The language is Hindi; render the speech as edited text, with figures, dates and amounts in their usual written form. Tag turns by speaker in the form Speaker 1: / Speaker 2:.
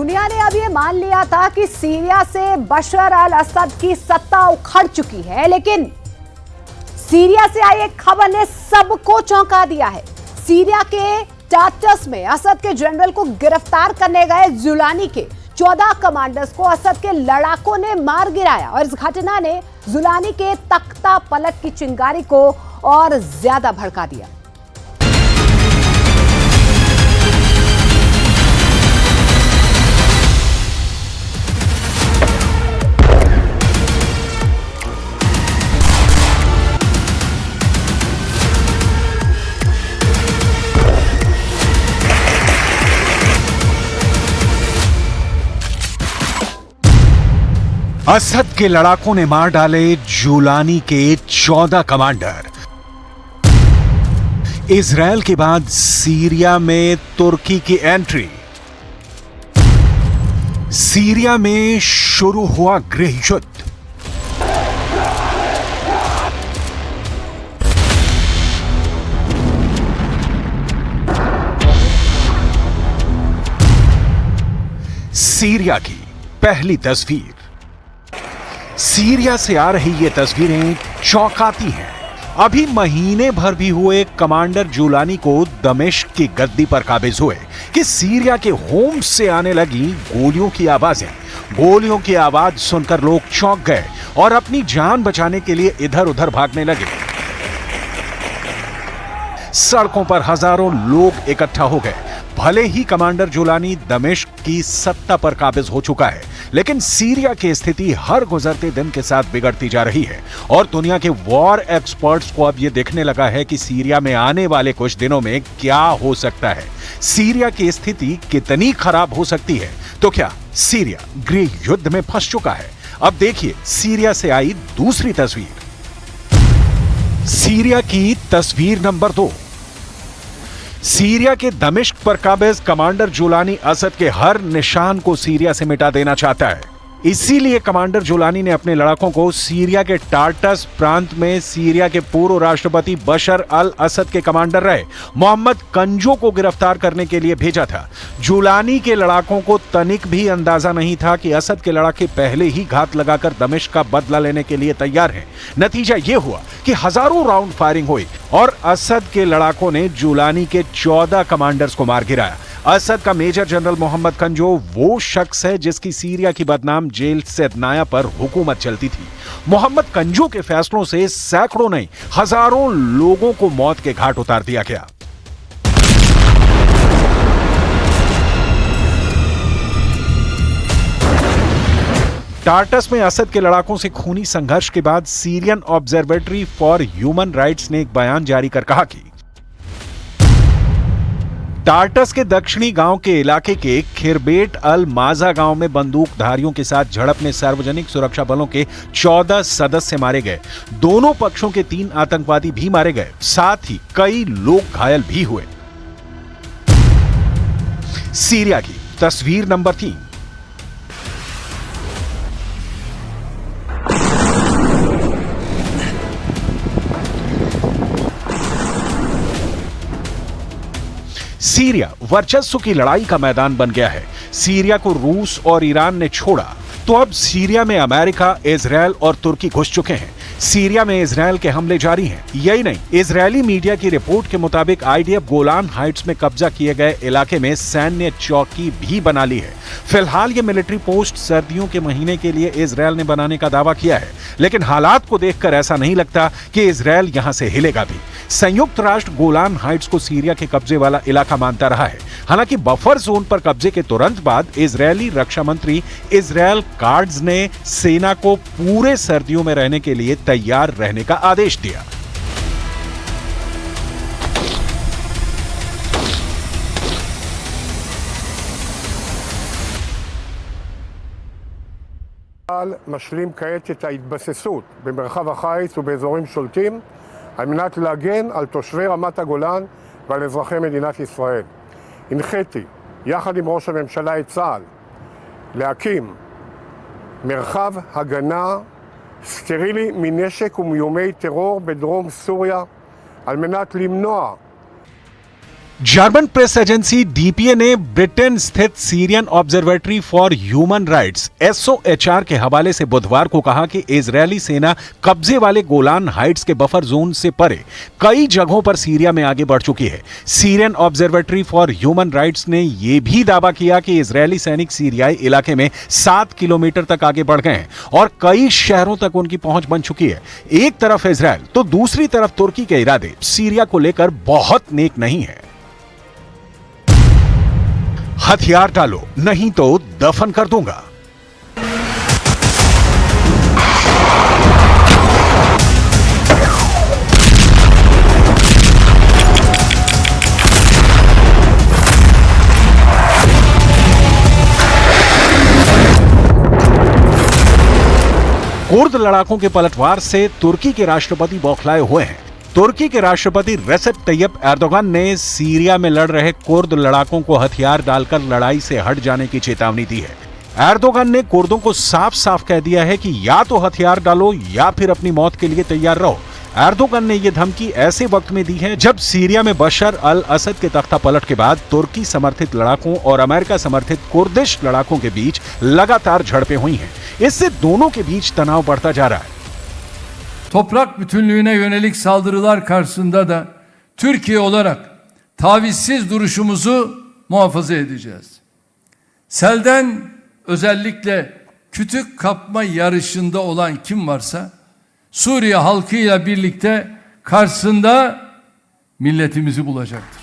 Speaker 1: दुनिया ने अब ये मान लिया था कि सीरिया से बशर अल असद की सत्ता उखड़ चुकी है, लेकिन सीरिया से आई एक खबर ने सबको चौंका दिया है। सीरिया के टार्टस में असद के जनरल को गिरफ्तार करने गए जुलानी के 14 कमांडर्स को असद के लड़ाकों ने मार गिराया और इस घटना ने जुलानी के तख्ता पलट की चिंगारी को और ज्यादा भड़का दिया।
Speaker 2: असद के लड़ाकों ने मार डाले जुलानी के 14 कमांडर। इजरायल के बाद सीरिया में तुर्की की एंट्री। सीरिया में शुरू हुआ गृह युद्ध। सीरिया की पहली तस्वीर। सीरिया से आ रही ये तस्वीरें चौंकाती हैं। अभी महीने भर भी हुए कमांडर जुलानी को दमिश्क की गद्दी पर काबिज हुए कि सीरिया के होम से आने लगी गोलियों की आवाजें। गोलियों की आवाज सुनकर लोग चौंक गए और अपनी जान बचाने के लिए इधर उधर भागने लगे। सड़कों पर हजारों लोग इकट्ठा हो गए। भले ही कमांडर जुलानी दमिश्क की सत्ता पर काबिज हो चुका है, लेकिन सीरिया की स्थिति हर गुजरते दिन के साथ बिगड़ती जा रही है और दुनिया के वॉर एक्सपर्ट्स को अब यह देखने लगा है कि सीरिया में आने वाले कुछ दिनों में क्या हो सकता है। सीरिया की स्थिति कितनी खराब हो सकती है। तो क्या सीरिया गृह युद्ध में फंस चुका है? अब देखिए सीरिया से आई दूसरी तस्वीर। सीरिया की तस्वीर नंबर 2। सीरिया के दमिश्क पर काबिज कमांडर जुलानी असद के हर निशान को सीरिया से मिटा देना चाहता है। इसीलिए कमांडर जुलानी ने अपने लड़ाकों को सीरिया के टार्टस प्रांत में सीरिया के पूर्व राष्ट्रपति बशर अल असद के कमांडर रहे मोहम्मद कंजो को गिरफ्तार करने के लिए भेजा था। जुलानी के लड़ाकों को तनिक भी अंदाजा नहीं था कि असद के लड़ाके पहले ही घात लगाकर दमिश्क का बदला लेने के लिए तैयार हैं। नतीजा यह हुआ कि हजारों राउंड फायरिंग हुई और असद के लड़ाकों ने जुलानी के 14 कमांडर्स को मार गिराया। असद का मेजर जनरल मोहम्मद कंजो वो शख्स है जिसकी सीरिया की बदनाम जेल सैदनाया पर हुकूमत चलती थी। मोहम्मद कंजो के फैसलों से सैकड़ों नहीं हजारों लोगों को मौत के घाट उतार दिया गया। टार्टस में असद के लड़ाकों से खूनी संघर्ष के बाद Syrian observatory for human rights ने एक बयान जारी कर कहा कि टार्टस के दक्षिणी गांव के इलाके के खिरबेट अल माजा गांव में बंदूकधारियों के साथ झड़प में सार्वजनिक सुरक्षा बलों के 14 सदस्य मारे गए। दोनों पक्षों के 3 आतंकवादी भी मारे गए, साथ ही कई लोग घायल भी हुए। सीरिया की तस्वीर नंबर 3। सीरिया वर्चस्व की लड़ाई का मैदान बन गया है। सीरिया को रूस और ईरान ने छोड़ा तो अब सीरिया में अमेरिका, इजरायल और तुर्की घुस चुके हैं। सीरिया में इजरायल के हमले जारी हैं। यही नहीं, इजरायली मीडिया की रिपोर्ट के मुताबिक आईडीएफ गोलान हाइट्स में कब्जा किए गए इलाके में सैन्य चौकी भी बना ली है। फिलहाल ये मिलिट्री पोस्ट सर्दियों के महीने के लिए इजरायल ने बनाने का दावा किया है, लेकिन हालात को देखकर ऐसा नहीं लगता कि इजरायल यहां से हिलेगा भी। संयुक्त राष्ट्र गोलान हाइट्स को सीरिया के कब्जे वाला इलाका मानता रहा है। हालांकि बफर जोन पर कब्जे के तुरंत बाद इजरायली रक्षा मंत्री इजरायल कार्ड्स ने सेना को पूरे सर्दियों में रहने के लिए तैयार रहने का आदेश दिया।
Speaker 3: צה"ל משלים כעת את ההתבססות במרחב החיץ ובאזורים שולטים על מנת להגן על תושבי רמת הגולן ועל אזרחי מדינת ישראל. הנחיתי, יחד עם ראש הממשלה, את צה"ל להקים מרחב הגנה סטרילי מנשק ומאיומי טרור בדרום סוריה על מנת למנוע
Speaker 2: जर्मन प्रेस एजेंसी डीपीए ने ब्रिटेन स्थित Syrian observatory for human rights SOHR के हवाले से बुधवार को कहा कि इजरायली सेना कब्जे वाले गोलान हाइट्स के बफर जोन से परे कई जगहों पर सीरिया में आगे बढ़ चुकी है। Syrian observatory for human rights ने यह भी दावा किया कि इजरायली सैनिक सीरियाई इलाके में 7 किलोमीटर तक आगे बढ़ गए हैं और कई शहरों तक उनकी पहुंच बन चुकी है। एक तरफ इजरायल तो दूसरी तरफ तुर्की के इरादे सीरिया को लेकर बहुत नेक नहीं है। हथियार डालो नहीं तो दफन कर दूंगा। कुर्द लड़ाकों के पलटवार से तुर्की के राष्ट्रपति बौखलाए हुए हैं। तुर्की के राष्ट्रपति रेसेप तैयब एर्दोगान ने सीरिया में लड़ रहे कुर्द लड़ाकों को हथियार डालकर लड़ाई से हट जाने की चेतावनी दी है। एर्दोगान ने कुर्दों को साफ साफ कह दिया है कि या तो हथियार डालो या फिर अपनी मौत के लिए तैयार रहो। एर्दोगान ने यह धमकी ऐसे वक्त में दी है जब सीरिया में बशर अल असद के तख्ता पलट के बाद तुर्की समर्थित लड़ाकों और अमेरिका समर्थित कुर्दिश लड़ाकों के बीच लगातार झड़पें हुई हैं। इससे दोनों के बीच तनाव बढ़ता जा रहा है।
Speaker 4: Toprak bütünlüğüne yönelik saldırılar karşısında da Türkiye olarak tavizsiz duruşumuzu muhafaza edeceğiz. Selden özellikle kütük kapma yarışında olan kim varsa Suriye halkıyla birlikte karşısında milletimizi bulacaktır.